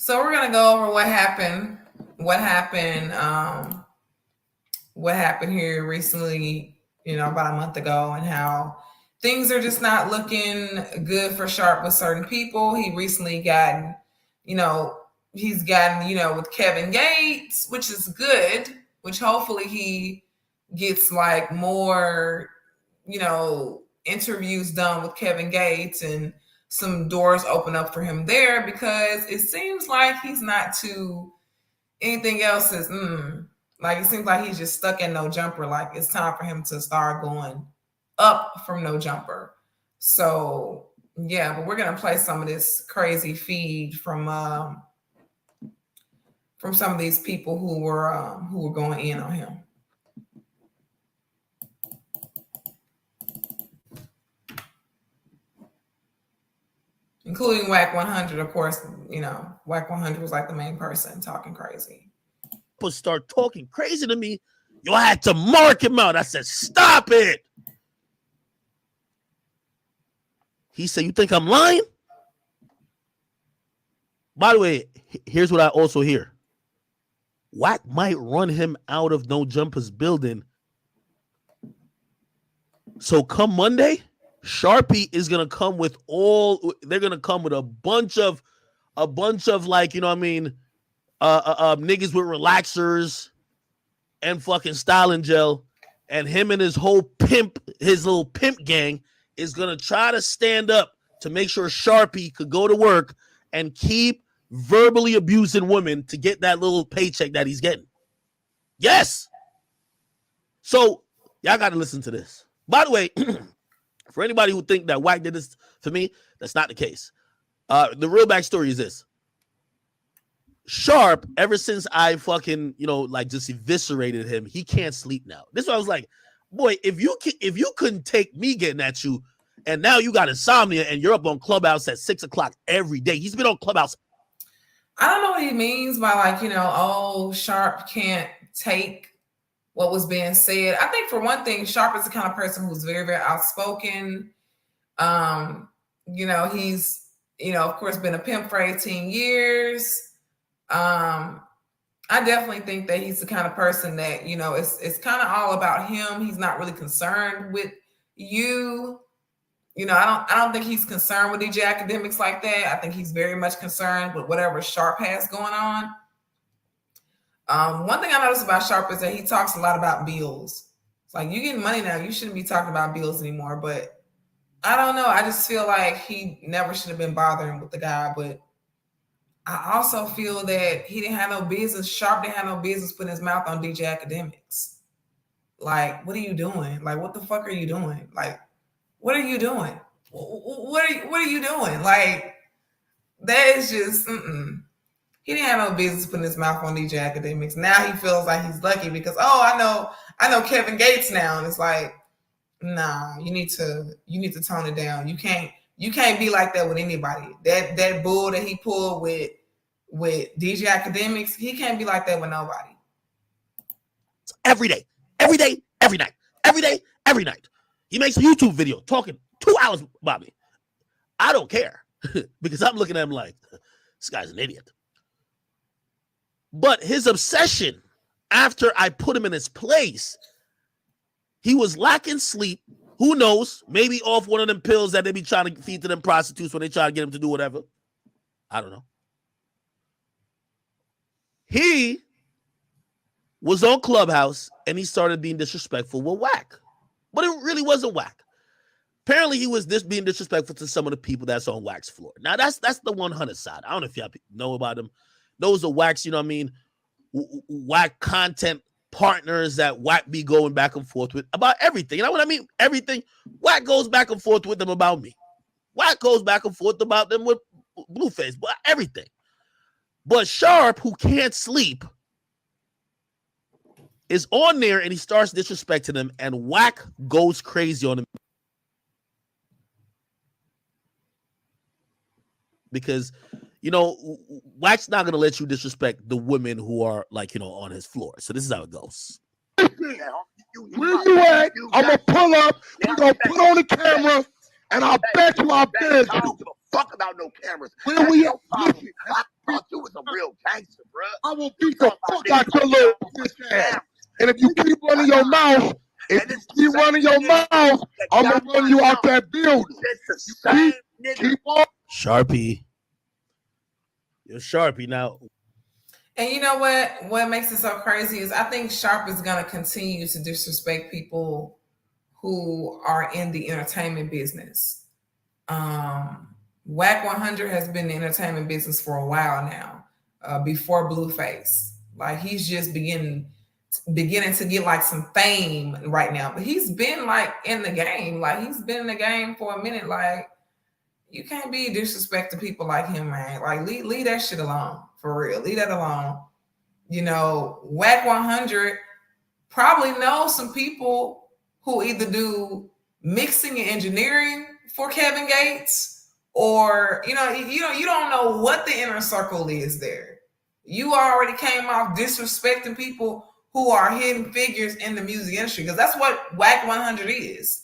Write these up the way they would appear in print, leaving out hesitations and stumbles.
So we're gonna go over what happened. What happened? What happened here recently? About a month ago, and how things are just not looking good for Sharp with certain people. He recently gotten, you know, he's gotten, with Kevin Gates, which is good. Which hopefully he gets like more, interviews done with Kevin Gates and some doors open up for him there because it seems like he's not too anything else is like it seems like he's just stuck in no jumper. Like it's time for him to start going up from no jumper. So yeah, but we're gonna play some of this crazy feed from some of these people who were going in on him. Including Whack 100, of course. Whack 100 was like the main person talking crazy. People start talking crazy to me. You had to mark him out. I said, stop it. He said, you think I'm lying? By the way, here's what I also hear. Whack might run him out of No Jumper's building. So come Monday, Sharpie is gonna come with they're gonna come with a bunch of like, niggas with relaxers and fucking styling gel, and him and his little pimp gang is gonna try to stand up to make sure Sharpie could go to work and keep verbally abusing women to get that little paycheck that he's getting. Yes. So y'all got to listen to this. By the way, for anybody who think that Whack did this for me, that's not the case. The real backstory is this. Sharp, ever since I fucking, just eviscerated him, he can't sleep now. This is why I was like, boy, if you couldn't take me getting at you, and now you got insomnia and you're up on Clubhouse at 6 o'clock every day. He's been on Clubhouse. I don't know what he means by like, Sharp can't take what was being said. I think for one thing, Sharp is the kind of person who's very, very outspoken. He's, of course, been a pimp for 18 years. I definitely think that he's the kind of person that, it's kind of all about him. He's not really concerned with you. I don't think he's concerned with DJ Akademiks like that. I think he's very much concerned with whatever Sharp has going on. One thing I noticed about Sharp is that he talks a lot about bills. It's like, you getting money now, you shouldn't be talking about bills anymore. But I don't know. I just feel like he never should have been bothering with the guy. But I also feel that he didn't have no business. Sharp didn't have no business putting his mouth on DJ Akademiks. Like, what are you doing? Like, what the fuck are you doing? Like, what are you doing? What are you doing? Like, that is just, He didn't have no business putting his mouth on DJ Akademiks. Now he feels like he's lucky because, I know Kevin Gates now. And it's like, nah, you need to tone it down. You can't be like that with anybody. That bull that he pulled with DJ Akademiks, he can't be like that with nobody. Every day, every night. He makes a YouTube video talking 2 hours about me. I don't care because I'm looking at him like, this guy's an idiot. But his obsession, after I put him in his place, he was lacking sleep. Who knows? Maybe off one of them pills that they be trying to feed to them prostitutes when they try to get him to do whatever. I don't know. He was on Clubhouse and he started being disrespectful with Whack. But it really wasn't Whack. Apparently, he was being disrespectful to some of the people that's on Whack's floor. Now, that's the 100 side. I don't know if y'all know about him. Those are Whack's, Whack content partners that Whack be going back and forth with about everything. You know what I mean? Everything. Whack goes back and forth with them about me. Whack goes back and forth about them with Blueface, but everything. But Sharp, who can't sleep, is on there and he starts disrespecting him, and Whack goes crazy on him. Because, Whack's not going to let you disrespect the women who are, on his floor. So this is how it goes. Where you at? I'm going to pull up. We're going to put on the camera, and I'll bet you I'll bid you. fuck about no cameras. Where we at? I thought you was a real gangster, bro. I will beat the fuck out your little bitch ass. And if you keep running your mouth, I'm gonna run you out that building. It's the same nigga. Keep on. Sharpie. You're Sharpie now. And you know what? What makes it so crazy is I think Sharp is going to continue to disrespect people who are in the entertainment business. Whack 100 has been in the entertainment business for a while now, before Blueface. Like he's just beginning to get like some fame right now, but he's been like in the game. Like he's been in the game for a minute. Like you can't be disrespecting people like him, man. Like leave that shit alone, for real. Leave that alone. You know, Whack 100 probably knows some people who either do mixing and engineering for Kevin Gates, or you don't know what the inner circle is there. You already came off disrespecting people who are hidden figures in the music industry, because that's what Whack 100 is.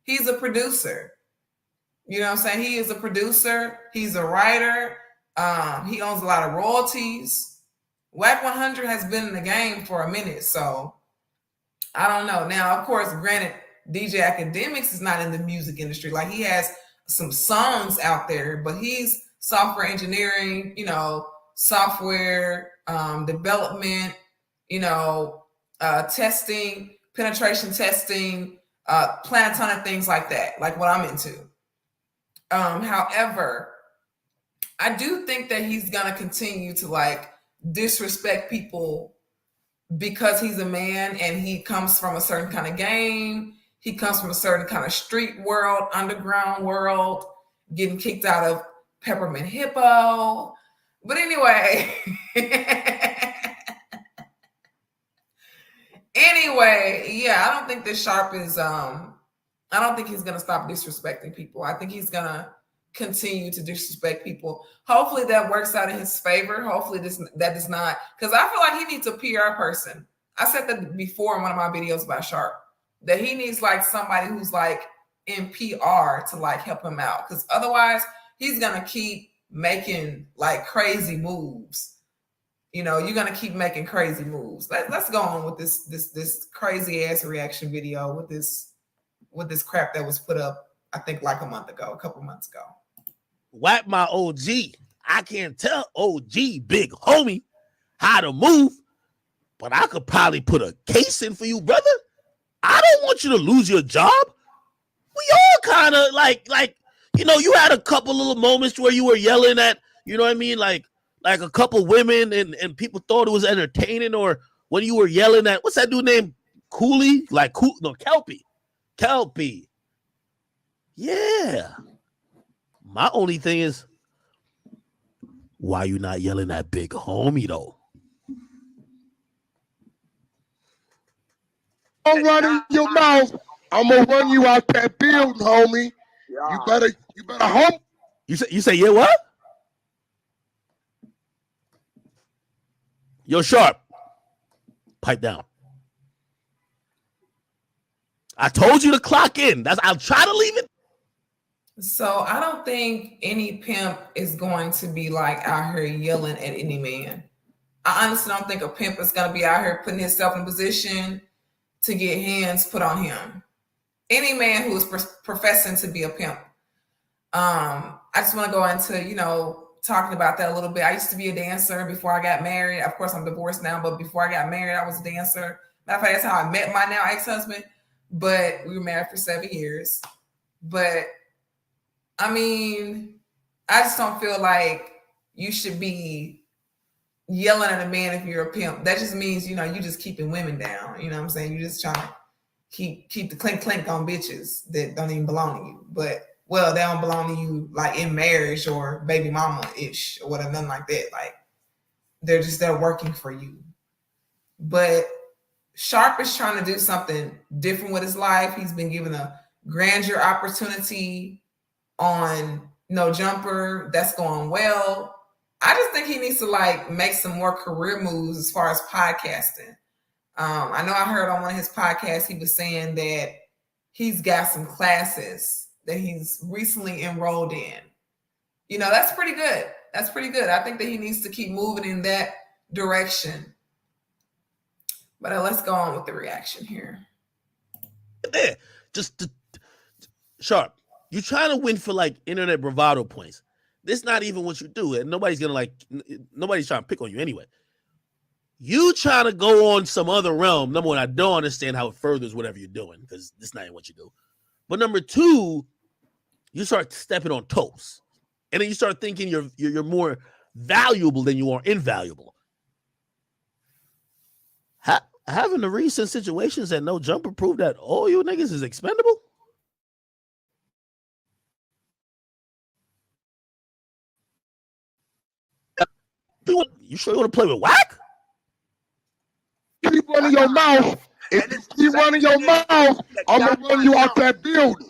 He's a producer. You know what I'm saying? He is a producer. He's a writer. He owns a lot of royalties. Whack 100 has been in the game for a minute, so I don't know. Now, of course, granted, DJ Akademiks is not in the music industry. Like he has some songs out there, but he's software engineering, software development, testing, penetration testing, plan a ton of things like that, like what I'm into. However, I do think that he's gonna continue to like disrespect people because he's a man and he comes from a certain kind of game. He comes from a certain kind of street world, underground world, getting kicked out of Peppermint Hippo. But anyway, yeah, I don't think that Sharp is I don't think he's gonna stop disrespecting people. I think he's gonna continue to disrespect people. Hopefully that works out in his favor. Hopefully that does not, because I feel like he needs a PR person. I said that before in one of my videos about Sharp, that he needs like somebody who's like in PR to like help him out, because otherwise he's gonna keep making like crazy moves. You're gonna keep making crazy moves. Let's go on with this crazy ass reaction video with this crap that was put up, I think like a couple months ago. Whack my OG. I can't tell OG, big homie, how to move, but I could probably put a case in for you, brother. I don't want you to lose your job. We all kind of like, you had a couple little moments where you were yelling at, like a couple women and people thought it was entertaining, or when you were yelling at, what's that dude named Cooley? Kelpie. Yeah. My only thing is, why you not yelling at big homie though? Don't run in your mouth. I'm gonna run you out that building, homie. Yeah. You better home. You say yeah, what? Yo, Sharp. Pipe down. I told you to clock in. I'll try to leave it. So I don't think any pimp is going to be like out here yelling at any man. I honestly don't think a pimp is going to be out here putting himself in a position to get hands put on him. Any man who is professing to be a pimp. I just want to go into, talking about that a little bit. I used to be a dancer before I got married. Of course, I'm divorced now, but before I got married, I was a dancer. Matter of fact, that's how I met my now ex-husband. But we were married for 7 years. But I mean, I just don't feel like you should be yelling at a man if you're a pimp. That just means, you just keeping women down. You know what I'm saying? You're just trying to keep the clink on bitches that don't even belong to you. But, well, they don't belong to you like in marriage or baby mama-ish or whatever, nothing like that. Like, they're working for you. But Sharp is trying to do something different with his life. He's been given a grandeur opportunity on No Jumper. That's going well. I just think he needs to like make some more career moves as far as podcasting. I know I heard on one of his podcasts, he was saying that he's got some classes that he's recently enrolled in. That's pretty good. That's pretty good. I think that he needs to keep moving in that direction. But let's go on with the reaction here. There, Sharp. You're trying to win for like internet bravado points. This not even what you do, and nobody's trying to pick on you anyway. You trying to go on some other realm. Number one, I don't understand how it furthers whatever you're doing because this not even what you do. But number two, you start stepping on toes, and then you start thinking you're more valuable than you are invaluable. Having the recent situations at No Jumper prove that all you niggas is expendable? You sure you want to play with whack? Keep running your mouth. If you keep running your mouth, I'm going to run you out that building.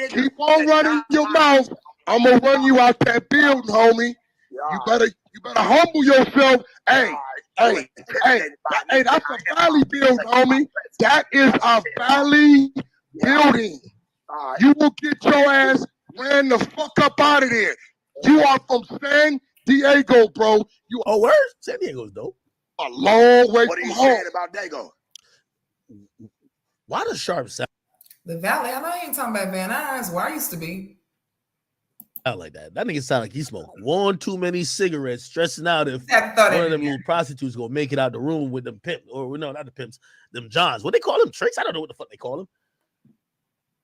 Keep on running your mouth. I'm going to run you out that building, homie. You better humble yourself. Hey, that's a valley building, homie. That is a valley building. You will get your ass ran the fuck up out of there. You are from San Diego, bro. Oh, where? San Diego's dope. A long way What are from you home. saying about Dago? Why does Sharp sound The Valley. I know you ain't talking about Van Nuys, where I used to be. like that? That nigga sound like he smoked one too many cigarettes, stressing out if Had to throw that one of in them there. little prostitutes gonna make it out the room with them pimp, or no, not the pimps, them Johns. What they call them? Tricks? I don't know what the fuck they call them.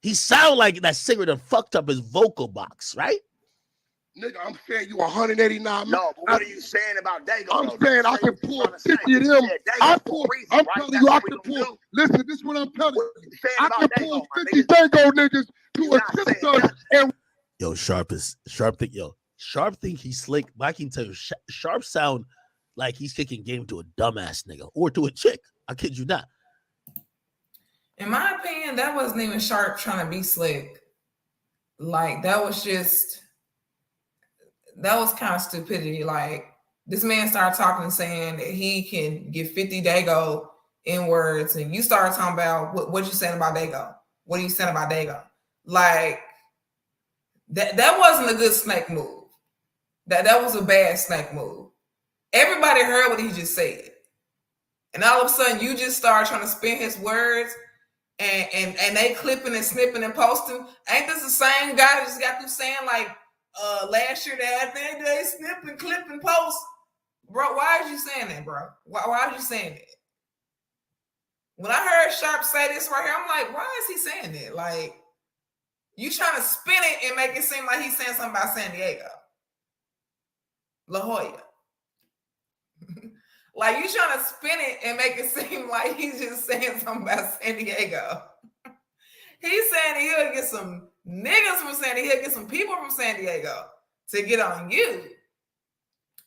He sound like that cigarette done fucked up his vocal box, right? Nigga, I'm saying you 189. No, but what are you saying about Dago? I'm saying I can pull 50 of them. I'm telling you, I can pull. Listen, this is what I'm telling you. I can pull 50 Dago niggas to assist us. And Yo, Sharp think he's slick. But I can tell you, Sharp sound like he's kicking game to a dumbass nigga or to a chick. I kid you not. In my opinion, that wasn't even Sharp trying to be slick. Like, that was kind of stupidity. Like, this man started talking and saying that he can get 50 Dago in words, and you started talking about what you saying about Dago. What are you saying about Dago? Like, that wasn't a good snake move. That was a bad snake move. Everybody heard what he just said. And all of a sudden, you just start trying to spin his words, and they clipping and snipping and posting. Ain't this the same guy that just got through saying, like, last year that they snip and clip and post? Bro, why are you saying that, bro? Why are you saying that? When I heard Sharp say this right here, I'm like, why is he saying that? Like, you trying to spin it and make it seem like he's saying something about San Diego. La Jolla. Like, you trying to spin it and make it seem like he's just saying something about San Diego. He's saying that he'll get some niggas from San Diego, he'll get some people from San Diego to get on you.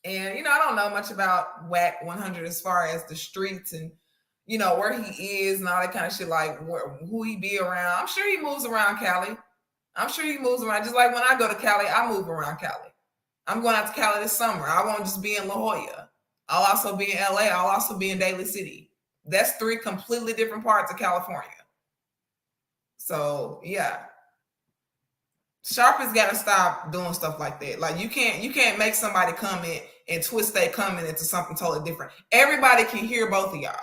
And, I don't know much about WAC 100 as far as the streets and, where he is and all that kind of shit, like who he be around. I'm sure he moves around Cali. I'm sure he moves around. Just like when I go to Cali, I move around Cali. I'm going out to Cali this summer. I won't just be in La Jolla. I'll also be in LA. I'll also be in Daly City. That's 3 completely different parts of California. So, yeah. Sharp has got to stop doing stuff like that. Like, you can't make somebody comment and twist their comment into something totally different. Everybody can hear both of y'all.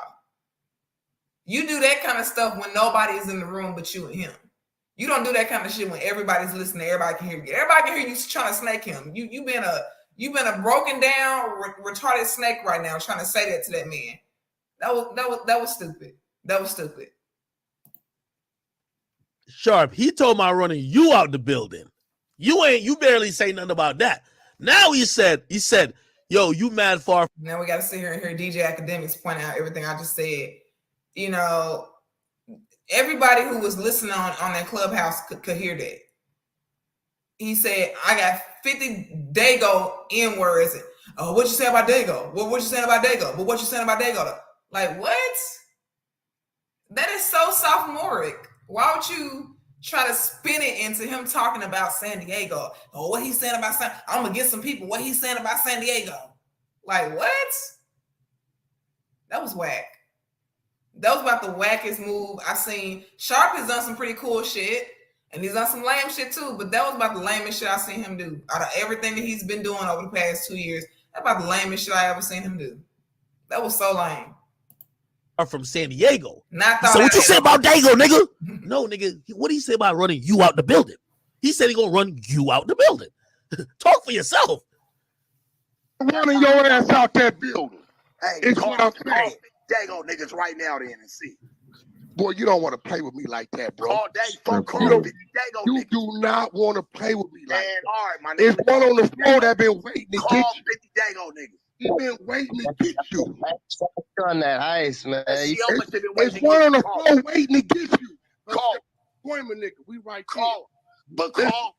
You do that kind of stuff when nobody is in the room but you and him. You don't do that kind of shit when everybody's listening. Everybody can hear you. Everybody can hear you trying to snake him. You've been a broken down, retarded snake right now trying to say that to that man. That was stupid. That was stupid. Sharp, he told my running you out the building. You barely say nothing about that. Now he said, yo, you mad far. Now we got to sit here and hear DJ Akademiks point out everything I just said. Everybody who was listening on that Clubhouse could hear that. He said, I got 50 Dago N-words. Oh, what you say about Dago? What you saying about Dago? But what you saying about Dago? Like, what? That is so sophomoric. Why would you try to spin it into him talking about San Diego? Oh, what he's saying about I'm going to get some people. What he's saying about San Diego? Like, what? That was whack. That was about the wackest move I've seen. Sharp has done some pretty cool shit. And he's on some lame shit too, but that was about the lamest shit I seen him do. Out of everything that he's been doing over the past 2 years, that's about the lamest shit I ever seen him do. That was so lame. From San Diego. Not So what you say about Dago, nigga? No, nigga. What did he say about running you out the building? He said he gonna run you out the building. Talk for yourself. Running your ass out that building. Hey, It's call, what I'm call saying. Dago niggas right now then and see. Boy, you don't want to play with me like that, bro. Call Dago, call You 50 Dago You niggas. do not want to play with me like Man, that. all right, my nigga. It's one on the floor that been waiting to get Call you. 50 Dago niggas. He been waiting to get you. On that ice, man. See how much they been waiting It's to one get on the you. Call. floor waiting to get you. Call. Appointment, nigga. We right there. Call. But call.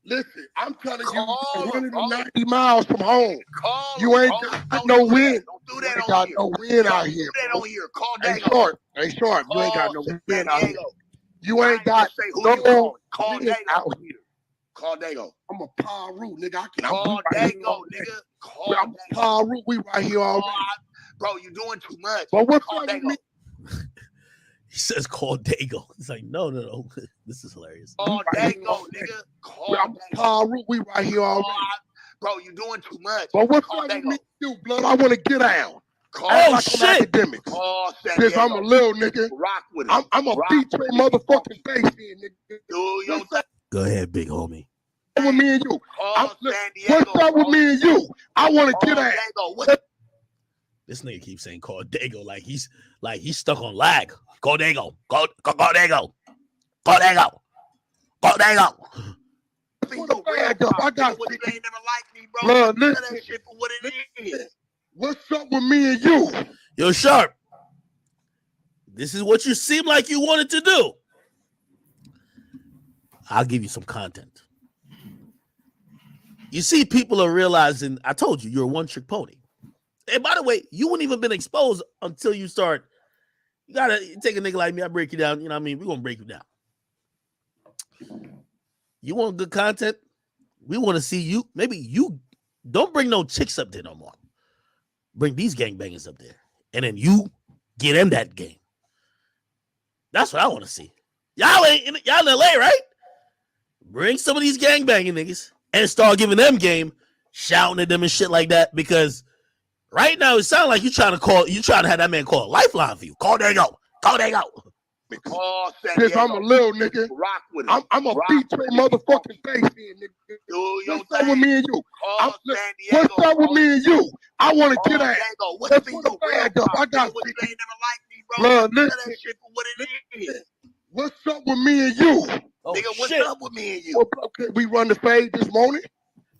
Listen, I'm telling you, Call, you're bro. 190 miles from home. Call. You ain't bro. got Don't no do that. win. Don't do You that ain't on got here. no win out Don't here. do that bro. on here. Call Hey, Dago. short. Hey, short. You ain't got Call no San win out here. Diego. You I ain't ain't gonna got say who no you calling. Call win Dago. out here. Call Dago. I'm a Paru, nigga. Call Dago, nigga. Call I'm a Dago. Paru. We right here already. Bro, you doing too much. But what's Call up with Dago. me? He says call Dago. He's like, no. This is hilarious. Call right Dago, here. nigga. Call I'm Dago. Paru. We right here already. Bro, you doing too much. But what's Call up with Dago. me, you blood? I want to get down. Call, Oh, Like shit. I'm academics. call San Since Diego. I'm a little nigga, Rock with it. I'm gonna Rock beat your with it. motherfucking face in, nigga. Do your What's up Go ahead, big homie. with me and you? Call San Diego. What's up with me and you? I want to get Call out. Dago. What? This nigga keeps saying call Dago like he's stuck on lag. Call Dago. Call Dago. Call Dago. Call Dago. I got what you ain't never liked me, bro. blood. Tell Listen, that shit for what it is. what's up with me and you? Yo, Sharp. This is what you seem like you wanted to do. I'll give you some content. You see, people are realizing, I told you, you're a one-trick pony. And by the way, you wouldn't even been exposed until you start. You gotta take a nigga like me, I break you down. You know what I mean? We're gonna break you down. You want good content? We want to see you. Maybe you don't bring no chicks up there no more. Bring these gangbangers up there. And then you get in that game. That's what I want to see. Y'all in LA, right? Bring some of these gangbanging niggas and start giving them game, shouting at them and shit like that. Because right now it sounds like you trying to have that man call a lifeline for you. Call Dago. Call Dago. Call San Since Diego. I'm a little nigga, Rock with it. I'm gonna Rock beat your with it. motherfucking face in, nigga. Do your What's up with thing. me and you? Call San Diego. What's up with me and you? I want to Call get out. Dago. What's Let's the put a real flag up. I got what you ain't never liked me, bro. blood. Tell Listen, that shit for what it is. what's up with me and you? Oh, Nigga, what's shit. up with me and you? Okay, we run the fade this morning.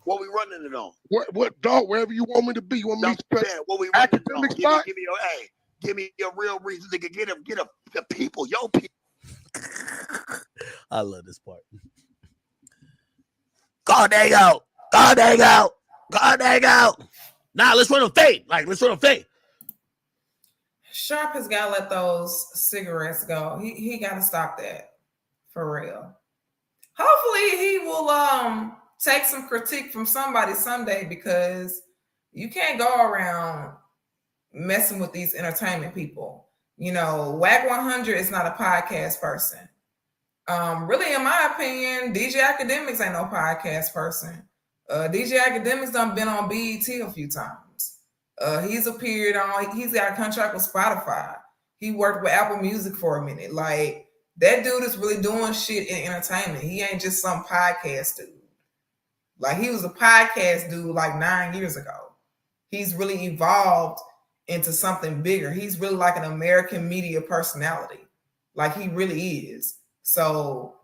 What we running it on? What dog? Wherever you want me to be. You want me to That's what we running it on. academic spot? Give me your real reason to get the people, your people. I love this part. Call Dago. Call Dago. Call Dago. Nah, let's run a fade. Let's run a fade. Sharp has got to let those cigarettes go. He got to stop that for real. Hopefully he will take some critique from somebody someday, because you can't go around messing with these entertainment people. You know, WAC 100 is not a podcast person. Really, in my opinion, DJ Akademiks ain't no podcast person. DJ Akademiks done been on BET a few times. He's appeared on, he's got a contract with Spotify. He worked with Apple Music for a minute. Like, that dude is really doing shit in entertainment. He ain't just some podcast dude. Like, he was a podcast dude like 9 years ago. He's really evolved into something bigger. He's really like an American media personality. Like, he really is. So,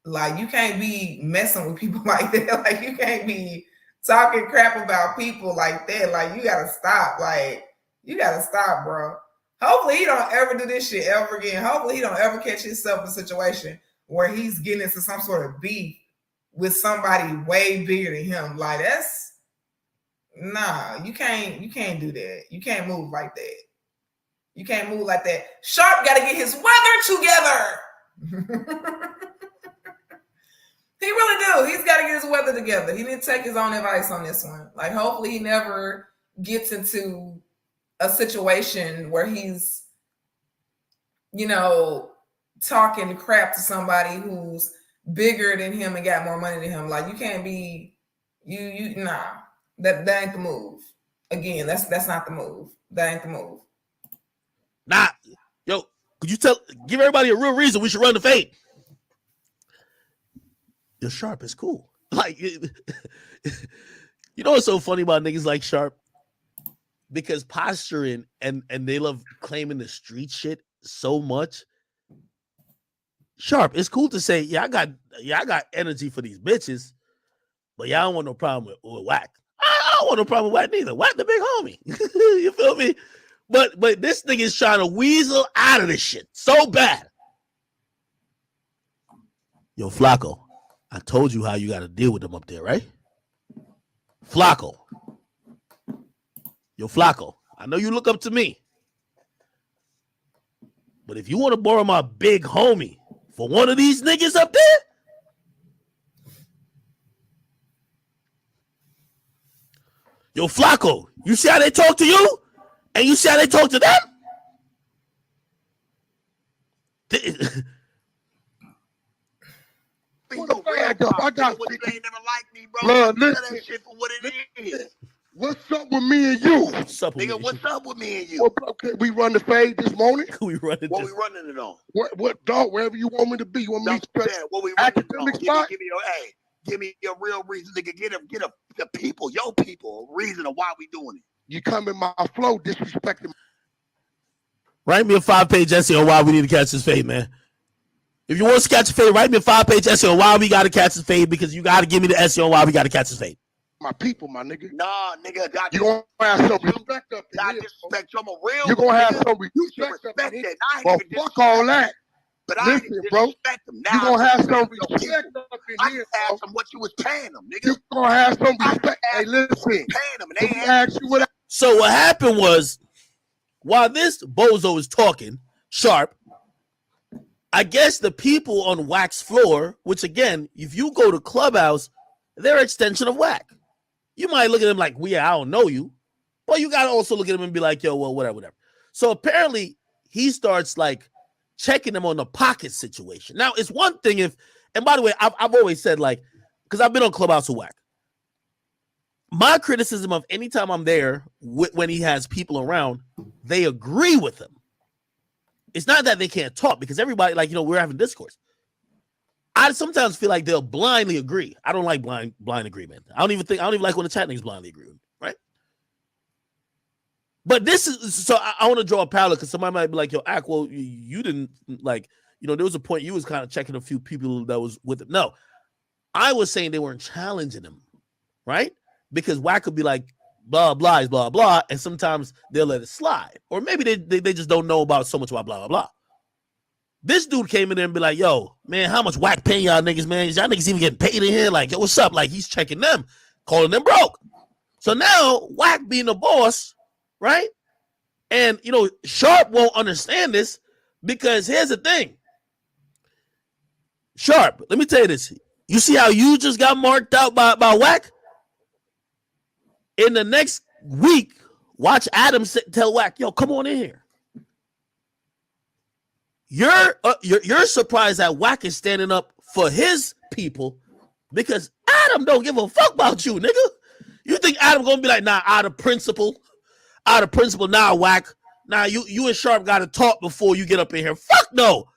like, you can't be messing with people like that. Like, you can't be talking crap about people like that. Like, you gotta stop. Like, you gotta stop, bro. Hopefully he don't ever do this shit ever again. Hopefully he don't ever catch himself in a situation where he's getting into some sort of beef with somebody way bigger than him. Like, that's you can't do that. You can't move like that. You can't move like that. Sharp got to get his weather together. He really do. He's got to get his weather together. He didn't take his own advice on this one. Like, hopefully he never gets into a situation where he's, talking crap to somebody who's bigger than him and got more money than him. Like you can't be you nah. That ain't the move. Again, that's not the move. That ain't the move. Nah, yo, could you give everybody a real reason we should run the fade? Yo, Sharp is cool. Like, you know what's so funny about niggas like Sharp? Because posturing and they love claiming the street shit so much. Sharp, it's cool to say, I got energy for these bitches, but y'all don't want no problem with Whack. I don't want no problem with Whack neither. Whack the big homie. You feel me? But this nigga is trying to weasel out of this shit so bad. Yo, Flacco, I told you how you got to deal with them up there, right? Flacco. Yo, Flacco, I know you look up to me. But if you want to borrow my big homie for one of these niggas up there, yo, Flacco, you see how they talk to you? And you see how they talk to them? I got what you ain't never liked me, bro. Blood, Tell listen. that shit for what it is. What's up with me and you? What's up with Nigga, me? what's up with me and you? Well, okay, we run the fade this morning. We running What this. we running it on? What dog? Wherever you want me to be. You want me to That's be what we running it on. academic spot? Give me a real reason to get the people, your people, a reason of why we doing it. You come in my flow disrespecting. Write me a 5-page essay on why we need to catch this fade, man. If you want to catch a fade, write me a 5-page essay on why we got to catch this fade, because you got to give me the essay on why we got to catch this fade. My people, my nigga. Nah, nigga, You gonna have some respect up I here. disrespect you. I'm a real. You gonna have nigga. some You should respect respect up here. that. I ain't Well, even fuck disrespect all that. But I Listen, ain't bro. disrespect them. Now You gonna have some your respect people. up in I here, can bro. ask them what you was paying them, nigga. You gonna have some I respect. Hey, asked them what you was listen. paying them, and Let they me ain't ask you what. So what happened was, while this bozo is talking, Sharp, I guess the people on Wack's floor, which again, if you go to Clubhouse, they're an extension of Wack. You might look at them like, I don't know you. But you got to also look at him and be like, yo, well, whatever. So apparently he starts like checking them on the pocket situation. Now, it's one thing if, and by the way, I've always said, like, because I've been on Clubhouse with Wack. My criticism of anytime I'm there when he has people around, they agree with him. It's not that they can't talk, because everybody, like, we're having discourse. I sometimes feel like they'll blindly agree. I don't like blind agreement. I don't even like when the chat niggas blindly agree, right? But this is, so I want to draw a parallel, because somebody might be like, yo, Ak, well, you didn't, like, there was a point you was kind of checking a few people that was with him. No, I was saying they weren't challenging him, right? Because Wack could be like, blah, blah, is blah, blah, and sometimes they'll let it slide. Or maybe they just don't know about so much about blah, blah, blah. This dude came in there and be like, yo, man, how much Wack paying y'all niggas, man? Is y'all niggas even getting paid in here? Like, yo, what's up? Like, he's checking them, calling them broke. So now, Wack being the boss, right? And, Sharp won't understand this, because here's the thing. Sharp, let me tell you this. You see how you just got marked out by Wack? In the next week, watch Adam tell Wack, yo, come on in here. You're surprised that Wack is standing up for his people, because Adam don't give a fuck about you, nigga. You think Adam gonna be like, nah, out of principle, nah, Wack. Nah, you and Sharp gotta talk before you get up in here. Fuck no.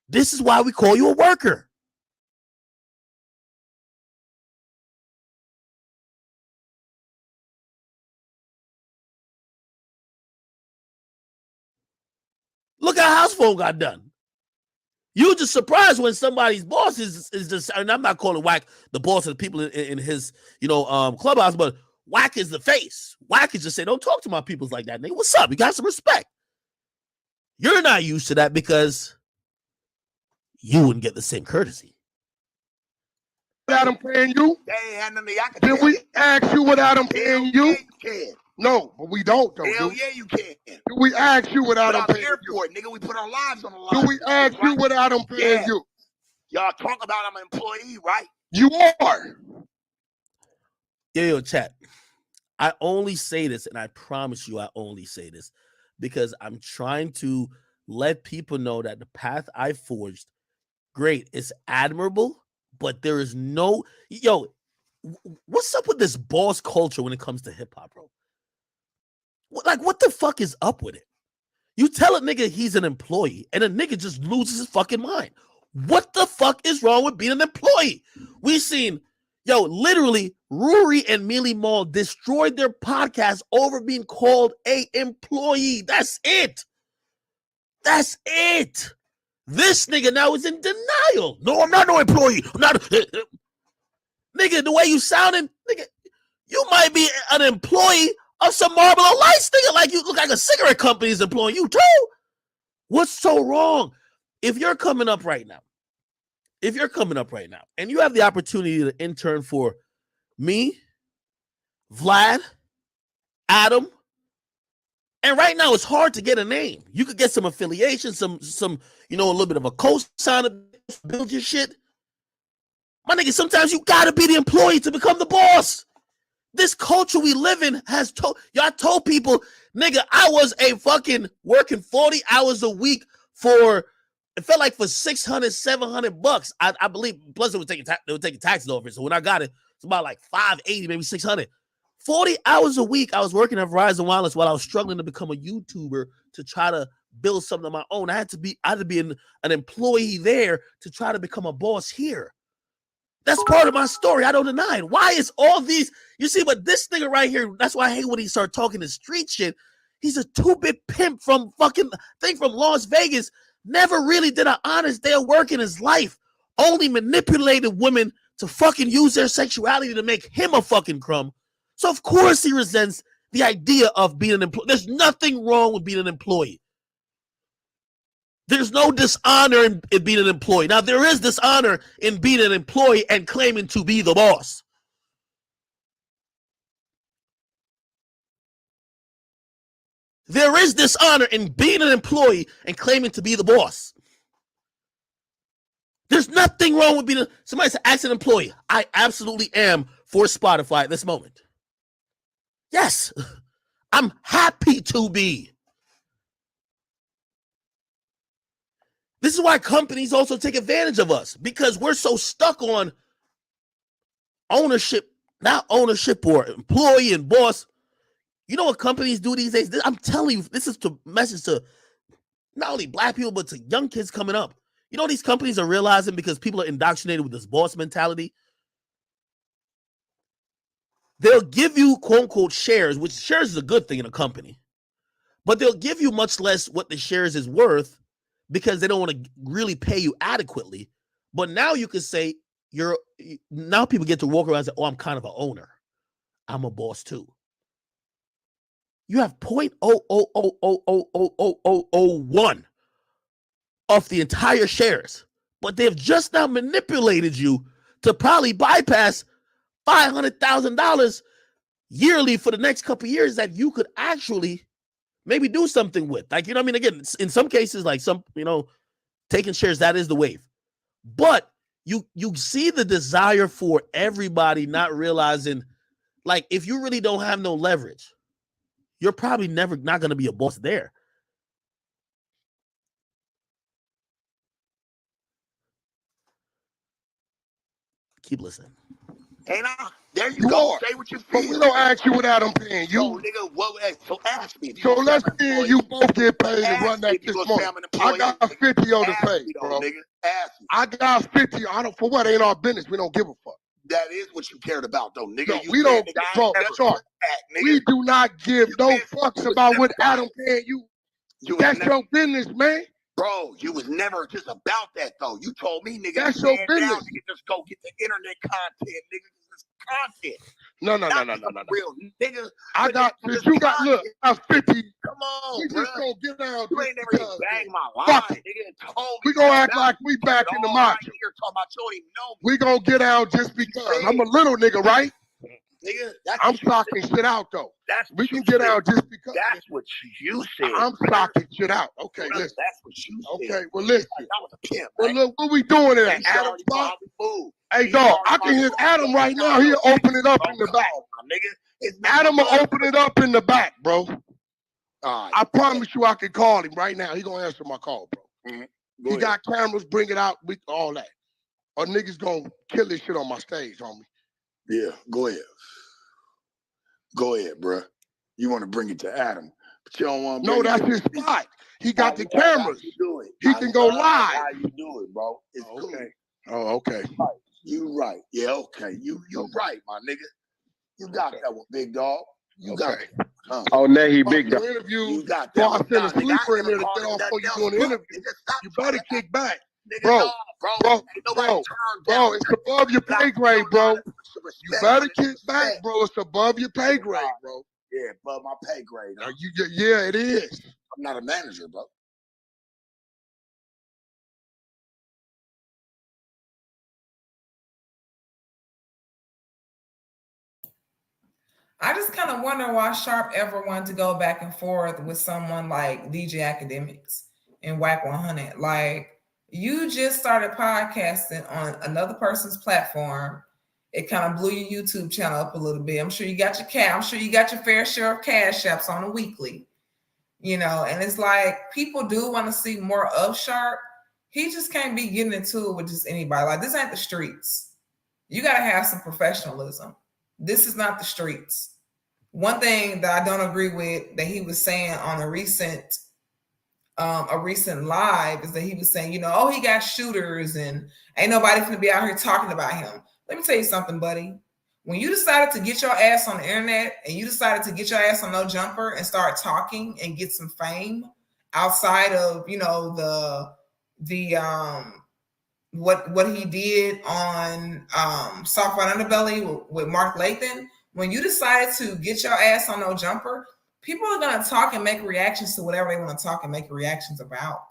This is why we call you a worker. Look how House Phone got done. You just surprised when somebody's boss is just, and I'm not calling Wack the boss of the people in his, clubhouse, but Wack is the face. Wack is just saying, don't talk to my peoples like that, nigga. What's up? You got some respect. You're not used to that because you wouldn't get the same courtesy. Adam paying you? They ain't had none of y'all can Did tell we you. ask you what Adam paying Hell you? yeah, you can. No, but we don't, though. Hell dude. yeah, you can. Do we ask you what But Adam I'm paying here you? for it, nigga. We put our lives on the line. Do we ask you what Adam paying Yeah. you? Y'all talk about I'm an employee, right? You are. Yo, chat. I only say this, and I promise you I only say this, because I'm trying to let people know that the path I forged great. It's admirable, but there is no what's up with this boss culture when it comes to hip hop, bro? Like, what the fuck is up with it? You tell a nigga he's an employee, and a nigga just loses his fucking mind. What the fuck is wrong with being an employee? We seen, literally, Rory and Mealy Mall destroyed their podcast over being called a employee. That's it. That's it. This nigga now is in denial. No, I'm not no employee. I'm not. Nigga, the way you sounding, nigga, you might be an employee of some Marlboro Lights, nigga. Like, you look like a cigarette company's employing you too. What's so wrong? If you're coming up right now, and you have the opportunity to intern for me, Vlad, Adam, and right now it's hard to get a name. You could get some affiliation, some a little bit of a cosign to build your shit. My nigga, sometimes you gotta be the employee to become the boss. This culture we live in has told people, nigga, I was a fucking working 40 hours a week for, it felt like for $600, $700. I believe, plus they were taking taxes over it. So when I got it, it's about like $580, maybe $600. 40 hours a week, I was working at Verizon Wireless while I was struggling to become a YouTuber to try to build something of my own. I had to be an employee there to try to become a boss here. That's part of my story. I don't deny it. Why is all these, you see, but this nigga right here, that's why I hate when he start talking this street shit. He's a 2-bit pimp from from Las Vegas. Never really did an honest day of work in his life. Only manipulated women to fucking use their sexuality to make him a fucking crumb. So of course he resents the idea of being an employee. There's nothing wrong with being an employee. There's no dishonor in being an employee. Now, there is dishonor in being an employee and claiming to be the boss. There is dishonor in being an employee and claiming to be the boss. There's nothing wrong with being somebody said, ask an employee. I absolutely am for Spotify at this moment. Yes, I'm happy to be. This is why companies also take advantage of us, because we're so stuck on ownership, not ownership or employee and boss. You know what companies do these days? I'm telling you, this is to message to not only black people, but to young kids coming up. You know, these companies are realizing, because people are indoctrinated with this boss mentality, they'll give you quote unquote shares, which shares is a good thing in a company, but they'll give you much less what the shares is worth, because they don't want to really pay you adequately. But now you can say now people get to walk around and say, oh, I'm kind of an owner. I'm a boss too. You have 0.000000001 of the entire shares, but they've just now manipulated you to probably bypass $500,000 yearly for the next couple of years that you could actually maybe do something with. Like, you know what I mean? Again, in some cases, like taking shares, that is the wave. But you see the desire for everybody not realizing, like, if you really don't have no leverage, you're probably not going to be a boss there. Keep listening. And there you go. Say what you feel. But we don't ask you what Adam paying you. No, nigga, so ask me. So let's see you both get paid and run that this morning. I got 50 on the page, bro. Nigga, ask me. I got 50. For what? Ain't our business. We don't give a fuck. That is what you cared about, though, nigga. No, we don't, bro. Sorry. We do not give no fucks about what Adam paying you. That's your business, man. Bro, you was never just about that, though. You told me, nigga, that's your business. Nigga, just go get the internet content, nigga. It's content. No. Real nigga. I got, since you got, look, I got 50. Come on, we bro. just gonna get down. You ain't never even banged my line, nigga. We gonna act like we back in the match. You're talking about you don't even know me. We gonna get out just because. I'm a little nigga, right? Nigga, I'm stocking shit out, though. We can get out just because. That's what you said. I'm stocking shit out. Okay, listen. That's what you said. Okay, well, listen. That was a pimp, well, look, what we doing there? Adam spot? Hey, dog, I can hit Adam right now. He'll open it up in the back. Adam will open it up in the back, bro. I promise you I can call him right now. He gonna answer my call, bro. He got cameras, bring it out, with all that. Or niggas gonna kill this shit on my stage, homie. Yeah, go ahead. Go ahead, bruh. You want to bring it to Adam, but you don't want to. No, that's his spot. He got the cameras. He can go live. How you do it, bro? It's cool. Oh, okay. Right. You right. Yeah, okay. You right, my nigga. You got that one, big dog. You got it. Oh, now he big dog. You got that one. I send a sleeper in there to get off before you doing an interview. You better kick back. Bro, it's above your pay grade, bro. You better kick back, bro. It's above your pay grade, bro. Yeah, above my pay grade. Yeah, it is. I'm not a manager, bro. I just kind of wonder why Sharp ever wanted to go back and forth with someone like DJ Akademiks and Whack 100. Like, you just started podcasting on another person's platform. It kind of blew your YouTube channel up a little bit. I'm sure you got your fair share of cash apps on a weekly, and it's like people do want to see more of Sharp. He just can't be getting into it with just anybody. Like, this ain't the streets. You got to have some professionalism. This is not the streets. One thing that I don't agree with that he was saying on a recent live is that he was saying, he got shooters and ain't nobody gonna be out here talking about him. Let me tell you something, buddy. When you decided to get your ass on the internet and you decided to get your ass on No Jumper and start talking and get some fame outside of, what he did on Soft White Underbelly with Mark Lathan, when you decided to get your ass on No Jumper, people are going to talk and make reactions to whatever they want to talk and make reactions about.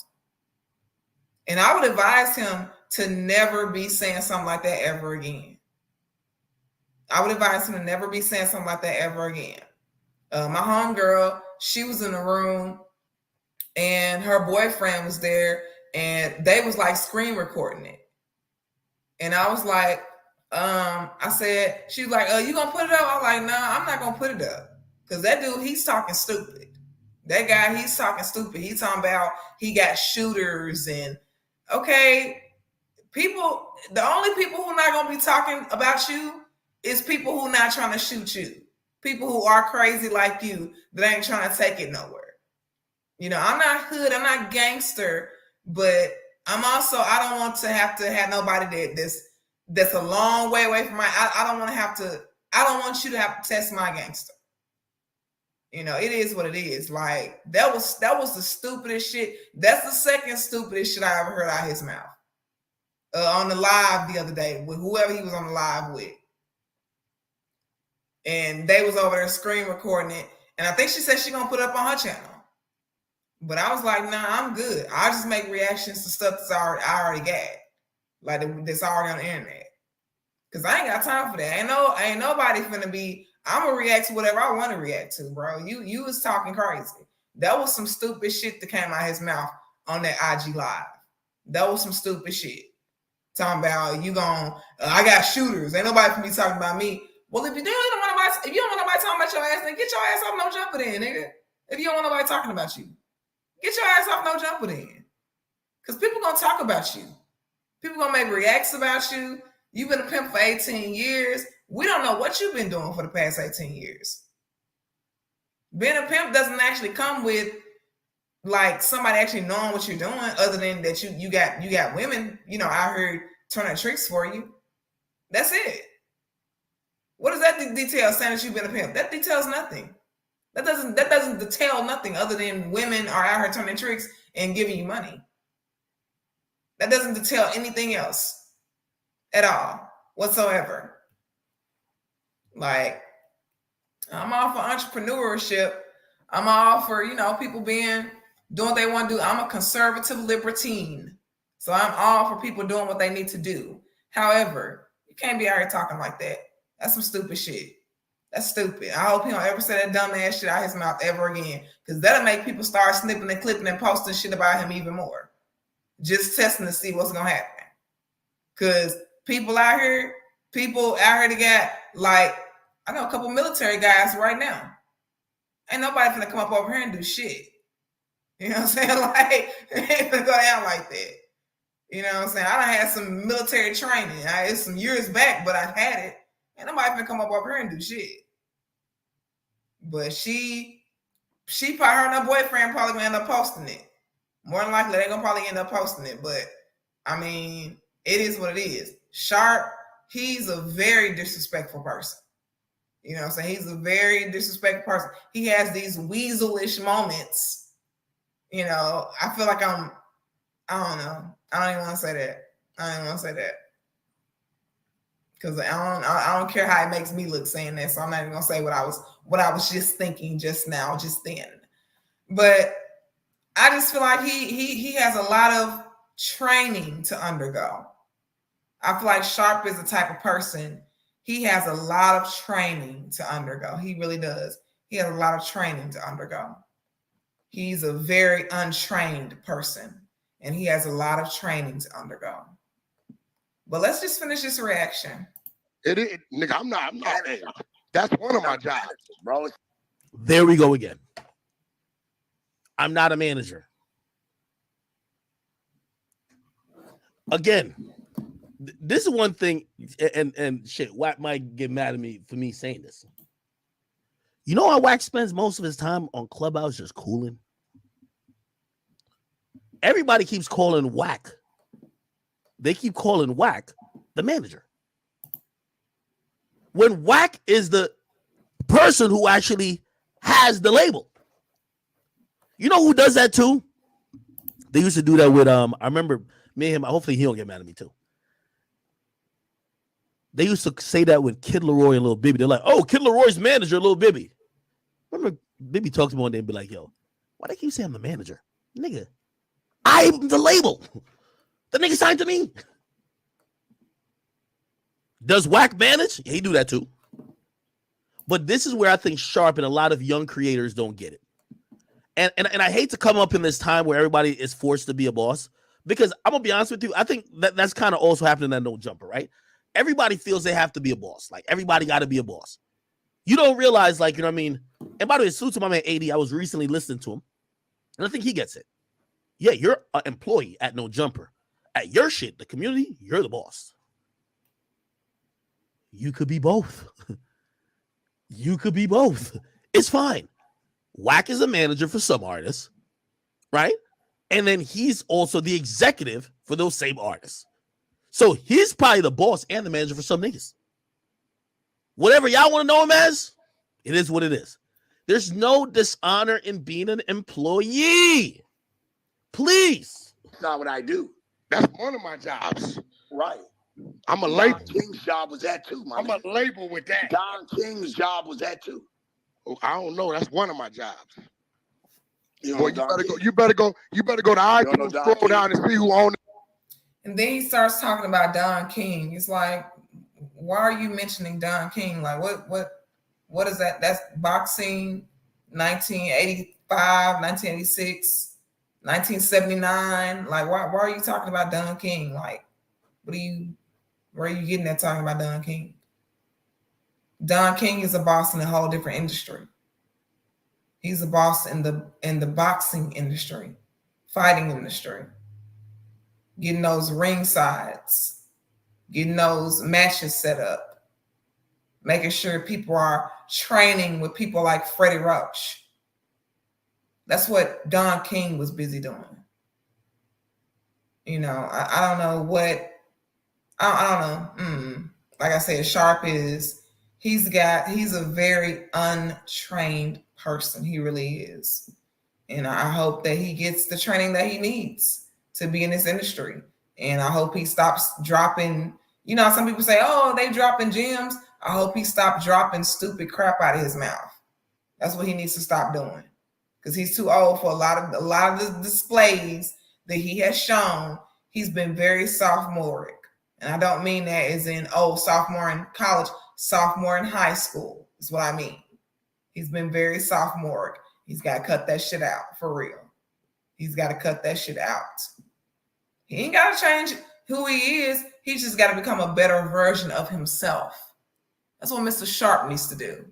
And I would advise him to never be saying something like that ever again. I would advise him to never be saying something like that ever again. My homegirl, she was in the room and her boyfriend was there and they was like screen recording it. And I was like, I said, she was like, you gonna put it up? I was like, no, I'm not gonna put it up. Because that dude, he's talking stupid. That guy, he's talking stupid. He's talking about he got shooters and, okay, the only people who are not gonna be talking about you is people who not trying to shoot you. People who are crazy like you that ain't trying to take it nowhere. I'm not hood, I'm not gangster, but I'm also, I don't want to have nobody that's a long way away from I don't want you to have to test my gangster. It is what it is. Like, that was the stupidest shit. That's the second stupidest shit I ever heard out of his mouth. On the live the other day with whoever he was on the live with. And they was over there screen recording it. And I think she said she gonna put it up on her channel. But I was like, nah, I'm good. I'll just make reactions to stuff I already got. Like, that's already on the internet. Because I ain't got time for that. Ain't nobody finna be, I'm gonna react to whatever I want to react to, bro. You was talking crazy. That was some stupid shit that came out of his mouth on that IG live. That was some stupid shit. Talking about I got shooters. Ain't nobody finna be talking about me. Well, if you don't want nobody talking about your ass, then get your ass off No Jumper then, nigga. If you don't want nobody talking about you. Get your ass off No Jumper then. Because people gonna talk about you. People gonna make reacts about you. You've been a pimp for 18 years. We don't know what you've been doing for the past 18 years. Being a pimp doesn't actually come with like somebody actually knowing what you're doing, other than that you got women, out here turning tricks for you. That's it. What does that detail saying that you've been a pimp? That details nothing. That doesn't detail nothing other than women are out here turning tricks and giving you money. That doesn't detail anything else at all whatsoever. Like, I'm all for entrepreneurship. I'm all for, people doing what they want to do. I'm a conservative libertine. So I'm all for people doing what they need to do. However, you can't be out here talking like that. That's some stupid shit. That's stupid. I hope he don't ever say that dumb ass shit out his mouth ever again. Because that'll make people start snipping and clipping and posting shit about him even more. Just testing to see what's gonna happen. Because people out here that got, like, I know a couple military guys right now. Ain't nobody finna come up over here and do shit. You know what I'm saying? Like, it ain't gonna go down like that. You know what I'm saying? I done had some military training. It's some years back, but I've had it. And nobody can come up over here and do shit. But she probably, her and her boyfriend probably gonna end up posting it. More than likely, they're gonna probably end up posting it. But I mean, it is what it is. Sharp, he's a very disrespectful person. You know what I'm saying? He's a very disrespectful person. He has these weaselish moments. You know, I feel like I don't know. I don't even want to say that. I don't even want to say that. Because I don't care how it makes me look saying that. So I'm not even gonna say what I was just thinking just now, just then. But I just feel like he has a lot of training to undergo. I feel like Sharp is the type of person, he has a lot of training to undergo. He really does. He has a lot of training to undergo. He's a very untrained person, and he has a lot of training to undergo. But let's just finish this reaction. It is, nigga. I'm not. That's one of my jobs, bro. There we go again. I'm not a manager. Again, this is one thing, and shit, Wack might get mad at me for me saying this. You know how Wack spends most of his time on Clubhouse just cooling? Everybody keeps calling Wack. They keep calling Wack the manager. When Wack is the person who actually has the label. You know who does that too? They used to do that with I remember me and him. Hopefully he don't get mad at me too. They used to say that with Kid Leroy and Lil Bibby. They're like, "Oh, Kid Leroy's manager, Lil Bibby." Remember, Bibby talked to me one day and be like, "Yo, why they keep saying I'm the manager, nigga? I'm the label. The nigga signed to me." Does Wack manage? He do that too. But this is where I think Sharp and a lot of young creators don't get it. And I hate to come up in this time where everybody is forced to be a boss, because I'm gonna be honest with you, I think that's kind of also happening at No Jumper, right? Everybody feels they have to be a boss. Like everybody got to be a boss. You don't realize, like, you know what I mean? And by the way, salute to my man 80. I was recently listening to him, and I think he gets it. Yeah, you're an employee at No Jumper. At your shit, the community, you're the boss. You could be both. You could be both. It's fine. Wack is a manager for some artists, right? And then he's also the executive for those same artists. So he's probably the boss and the manager for some niggas. Whatever y'all want to know him as, it is what it is. There's no dishonor in being an employee. Please. That's not what I do. That's one of my jobs. Right. I'm a label. Don King's job was that too, my I'm man. a label with that. Don King's job was that too. Oh, I don't know. That's one of my jobs. Boy, you better go to iTunes and scroll down and see who owns it. And then he starts talking about Don King. It's like, why are you mentioning Don King? Like, what is that? That's boxing, 1985, 1986, 1979. Like, why are you talking about Don King? Like, where are you getting that talking about Don King? Don King is a boss in a whole different industry. He's a boss in the boxing industry, fighting industry, getting those ring sides, getting those matches set up, making sure people are training with people like Freddie Roach. That's what Don King was busy doing. You know, I don't know what, I don't know. Like I said, Sharp is, he's a very untrained person. He really is. And I hope that he gets the training that he needs to be in this industry. And I hope he stops dropping, you know, some people say, oh, they dropping gems. I hope he stopped dropping stupid crap out of his mouth. That's what he needs to stop doing. Because he's too old for a lot of the displays that he has shown. He's been very sophomoric. And I don't mean that as in, sophomore in college, sophomore in high school is what I mean. He's been very sophomoric. He's got to cut that shit out for real. He's got to cut that shit out. He ain't got to change who he is. He's just got to become a better version of himself. That's what Mr. Sharp needs to do.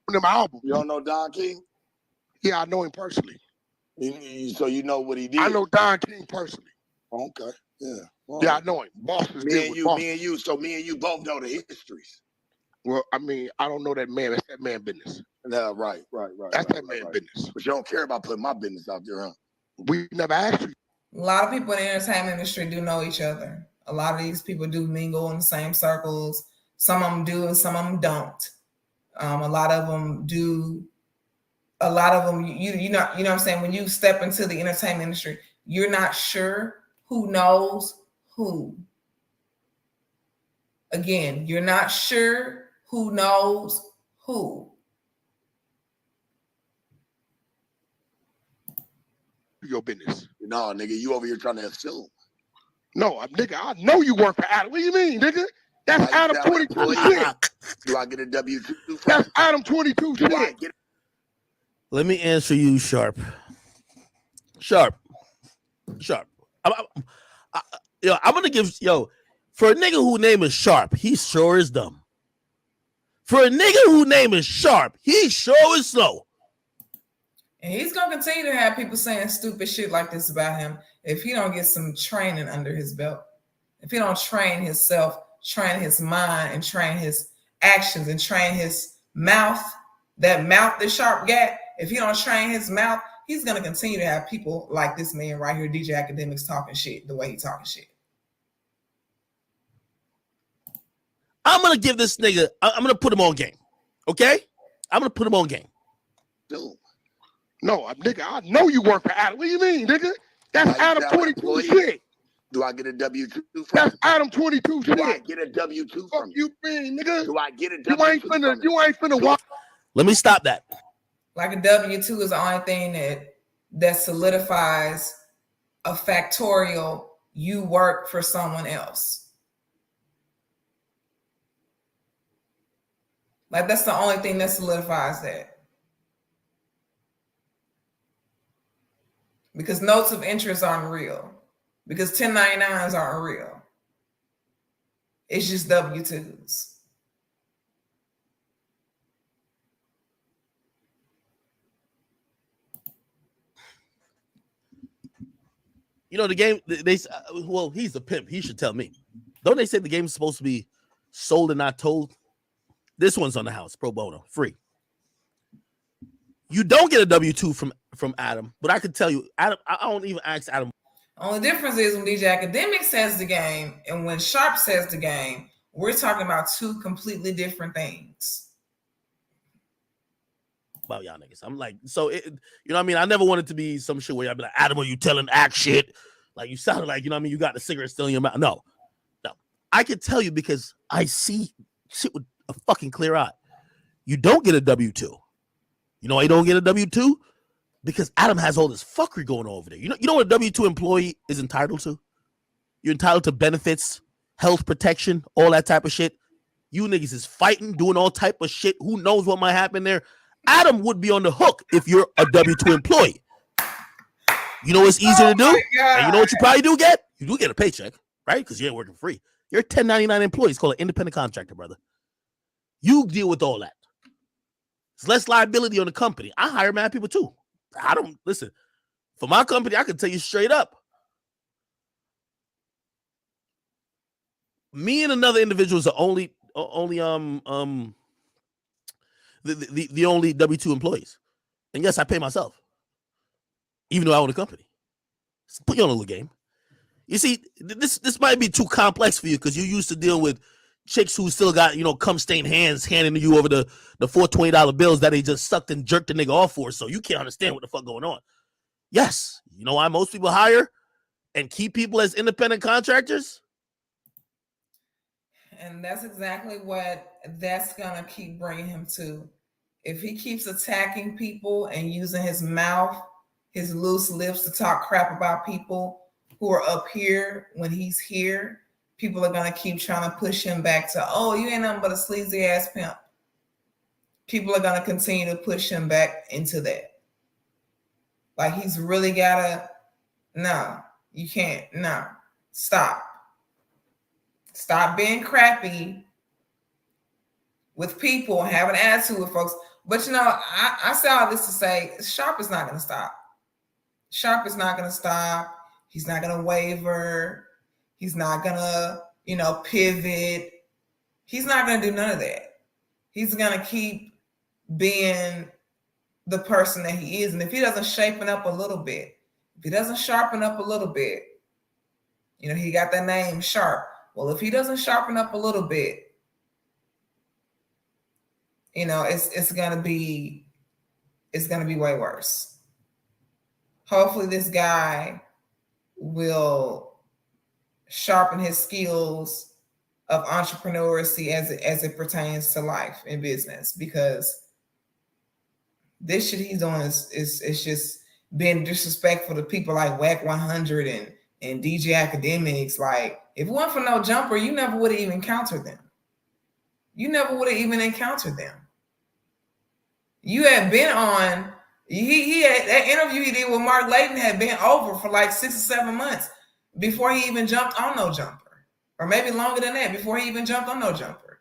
Them albums. You don't know Don King? Yeah, I know him personally. So you know what he did? I know Don King personally. Okay. Yeah. Well, yeah, I know him. Boston's me and you, Boston. So me and you both know the histories. Well, I mean, I don't know that man. That's that man business. No, right. That's that man business. But you don't care about putting my business out there, huh? We never asked you. A lot of people in the entertainment industry do know each other. A lot of these people do mingle in the same circles. Some of them do and some of them don't. A lot of them do. A lot of them, you know what I'm saying? When you step into the entertainment industry, you're not sure who knows who. Again, you're not sure who knows who. Your business. No, nigga, you over here trying to assume. No, nigga, I know you work for Adam. What do you mean, nigga? That's Adam 22 shit. Do I get a W-2? That's Adam 22 shit. Let me answer you, Sharp. I'm gonna give for a nigga who name is Sharp, he sure is dumb. For a nigga who name is Sharp, he sure is slow. And he's gonna continue to have people saying stupid shit like this about him if he don't get some training under his belt. If he don't train himself, train his mind, and train his actions, and train his mouth, that mouth that Sharp got. If he don't train his mouth, he's gonna continue to have people like this man right here, DJ Akademiks, talking shit the way he talking shit. I'm gonna give this nigga. I'm gonna put him on game. Okay, I'm gonna put him on game. Dude. No, nigga, I know you work for Adam. What do you mean, nigga? That's Adam 22 shit. Do I get a W-2 from That's Adam 22 shit. Do I get a W-2 from you mean, nigga? Do I get a W-2 You ain't finna watch. Let me stop that. Like a W-2 is the only thing that solidifies a factorial you work for someone else. Like that's the only thing that solidifies that. Because notes of interest aren't real. Because 1099s aren't real. It's just W-2s. You know, the game, well, he's a pimp. He should tell me. Don't they say the game's supposed to be sold and not told? This one's on the house, pro bono, free. You don't get a W-2 from Adam, but I can tell you, Adam, I don't even ask Adam. Only difference is when DJ Akademiks says the game and when Sharp says the game, we're talking about two completely different things. About y'all niggas. I'm like, so, you know what I mean? I never wanted to be some shit where I'd be like, Adam, are you telling act shit? Like, you sounded like, you know what I mean? You got the cigarette still in your mouth. No. I can tell you because I see shit with a fucking clear eye. You don't get a W-2. You know why you don't get a W-2? Because Adam has all this fuckery going on over there. You know what a W-2 employee is entitled to? You're entitled to benefits, health protection, all that type of shit. You niggas is fighting, doing all type of shit. Who knows what might happen there? Adam would be on the hook if you're a W-2 employee. You know what's easier to do? And you know what you probably do get? You do get a paycheck, right? Because you ain't working free. You're a 1099 employee. It's called an independent contractor, brother. You deal with all that. It's less liability on the company. I hire mad people too. I don't listen. For my company, I can tell you straight up. Me and another individual is the only the only W-2 employees. And yes, I pay myself. Even though I own a company. So put you on a little game. You see, this might be too complex for you because you're used to dealing with chicks who still got, cum stained hands handing you over the $420 bills that they just sucked and jerked the nigga off for. So you can't understand what the fuck going on. Yes. You know why most people hire and keep people as independent contractors? And that's exactly what that's going to keep bringing him to. If he keeps attacking people and using his mouth, his loose lips to talk crap about people who are up here when he's here, people are going to keep trying to push him back to, oh, you ain't nothing but a sleazy ass pimp. People are going to continue to push him back into that. Like he's really got to, no, you can't, no, stop. Stop being crappy with people and have an attitude with folks. But I say all this to say, Sharp is not going to stop. Sharp is not going to stop. He's not going to waver. He's not going to, pivot. He's not going to do none of that. He's going to keep being the person that he is. And if he doesn't sharpen up a little bit, he got that name Sharp. Well, if he doesn't sharpen up a little bit, it's going to be way worse. Hopefully this guy will sharpen his skills of entrepreneurship as it pertains to life and business, because this shit he's doing is just being disrespectful to people like Whack 100 and DJ Akademiks. Like, if it wasn't for No Jumper, you never would have even encountered them. You had been on. He had that interview he did with Mark Layton had been over for like 6 or 7 months before he even jumped on No Jumper, or maybe longer than that before he even jumped on No Jumper.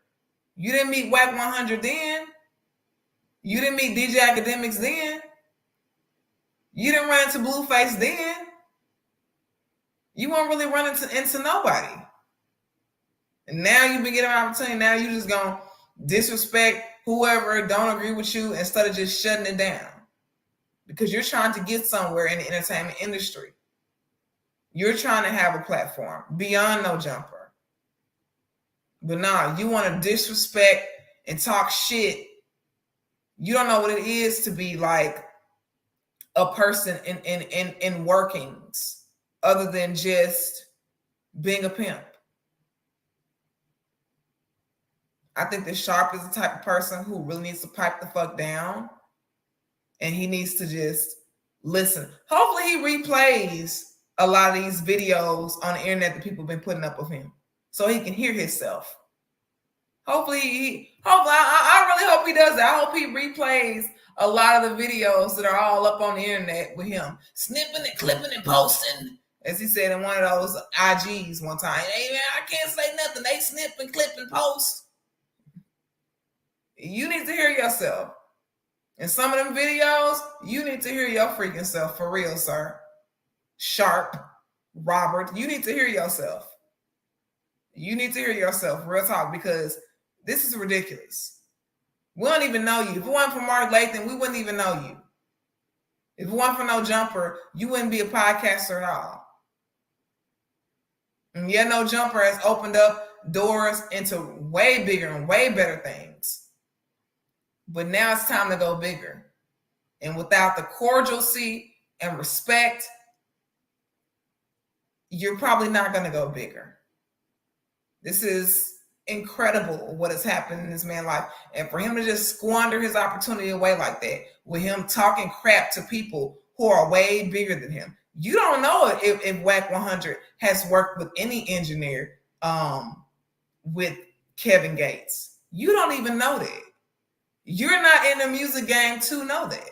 You didn't meet Whack 100 then. You didn't meet DJ Akademiks then. You didn't run into Blueface then. You weren't really running into nobody. And now you've been getting an opportunity. Now you just gonna disrespect whoever don't agree with you instead of just shutting it down. Because you're trying to get somewhere in the entertainment industry. You're trying to have a platform beyond No Jumper. But nah, you want to disrespect and talk shit. You don't know what it is to be like a person in workings other than just being a pimp. I think that Sharp is the type of person who really needs to pipe the fuck down. And he needs to just listen. Hopefully he replays a lot of these videos on the internet that people have been putting up of him so he can hear himself. Hopefully, I really hope he does that. I hope he replays a lot of the videos that are all up on the internet with him snipping and clipping and posting, as he said in one of those IGs one time. Hey man, I can't say nothing. They snip and clip and post. You need to hear yourself. In some of them videos, you need to hear your freaking self for real, sir. Sharp, Robert, you need to hear yourself. You need to hear yourself, real talk, because this is ridiculous. We don't even know you. If it wasn't for Mark Lathan, we wouldn't even know you. If it wasn't for No Jumper, you wouldn't be a podcaster at all. And yeah, No Jumper has opened up doors into way bigger and way better things. But now it's time to go bigger. And without the cordialcy and respect, you're probably not going to go bigger. This is incredible what has happened in this man's life. And for him to just squander his opportunity away like that, with him talking crap to people who are way bigger than him. You don't know if Whack 100 has worked with any engineer with Kevin Gates. You don't even know that. You're not in the music game to know that.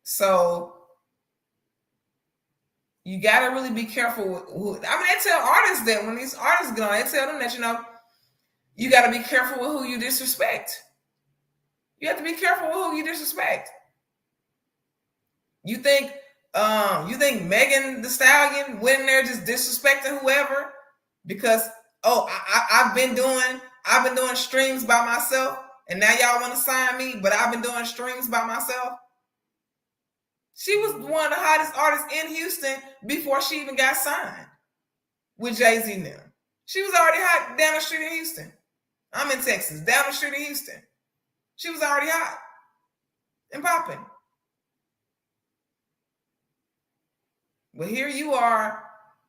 So you got to really be careful with who. I mean, they tell artists that when these artists get on, they tell them that, you got to be careful with who you disrespect. You have to be careful with who you disrespect. You think Megan Thee Stallion went in there just disrespecting whoever because I've been doing streams by myself and now y'all want to sign me, but I've been doing streams by myself. She was one of the hottest artists in Houston before she even got signed with Jay-Z and them. She was already hot down the street in Houston. I'm in Texas, down the street in Houston. She was already hot and popping. But here you are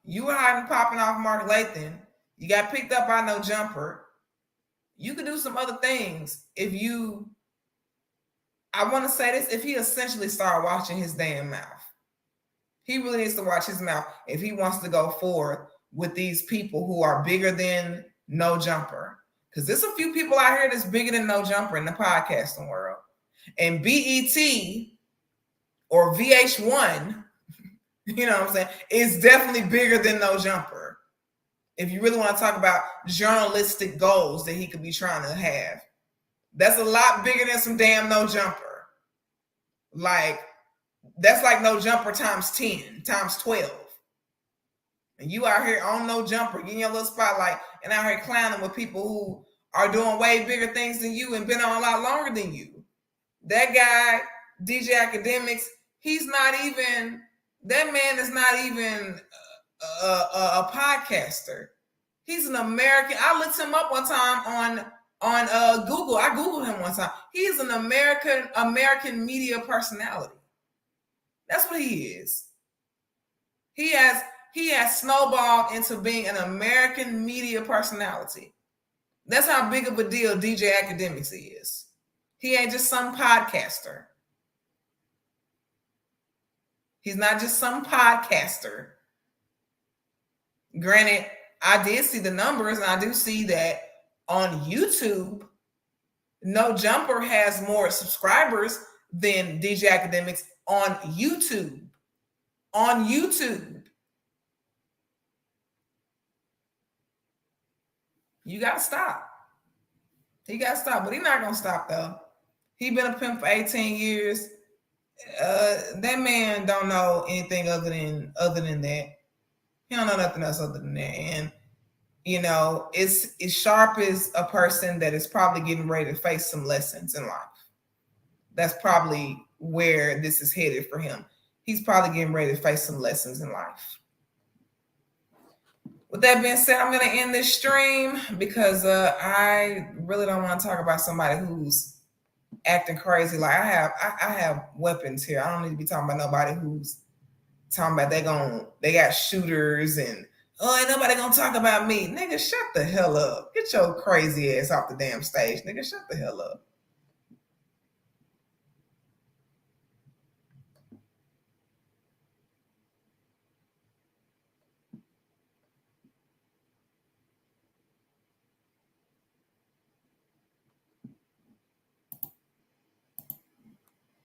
hot and popping off Mark Lathan. You got picked up by No Jumper. You could do some other things if he essentially started watching his damn mouth. He really needs to watch his mouth if he wants to go forward with these people who are bigger than No Jumper. Because there's a few people out here that's bigger than No Jumper in the podcasting world. And BET or VH1, you know what I'm saying, is definitely bigger than No Jumper. If you really want to talk about journalistic goals that he could be trying to have. That's a lot bigger than some damn No Jumper. Like, That's like No Jumper times 10, times 12. And you out here on No Jumper, getting your little spotlight, and out here clowning with people who are doing way bigger things than you and been on a lot longer than you. That guy, DJ Akademiks, he's not even, that man is not even a podcaster. He's an American. I looked him up one time on Google. I Googled him one time. He's an American media personality. That's what he is. He has snowballed into being an American media personality. That's how big of a deal DJ Akademiks is. He ain't just some podcaster. He's not just some podcaster. Granted, I did see the numbers, and I do see that on YouTube, No Jumper has more subscribers than DJ Akademiks on YouTube. On YouTube. You got to stop. He got to stop, but he's not going to stop, though. He been a pimp for 18 years. That man don't know anything other than that. He don't know nothing else other than that. And, you know, it's Sharp is a person that is probably getting ready to face some lessons in life. That's probably where this is headed for him. He's probably getting ready to face some lessons in life. With that being said, I'm going to end this stream because I really don't want to talk about somebody who's acting crazy. Like I have weapons here. I don't need to be talking about nobody who's talking about they got shooters and ain't nobody gonna talk about me. Nigga, shut the hell up. Get your crazy ass off the damn stage. Nigga, shut the hell up.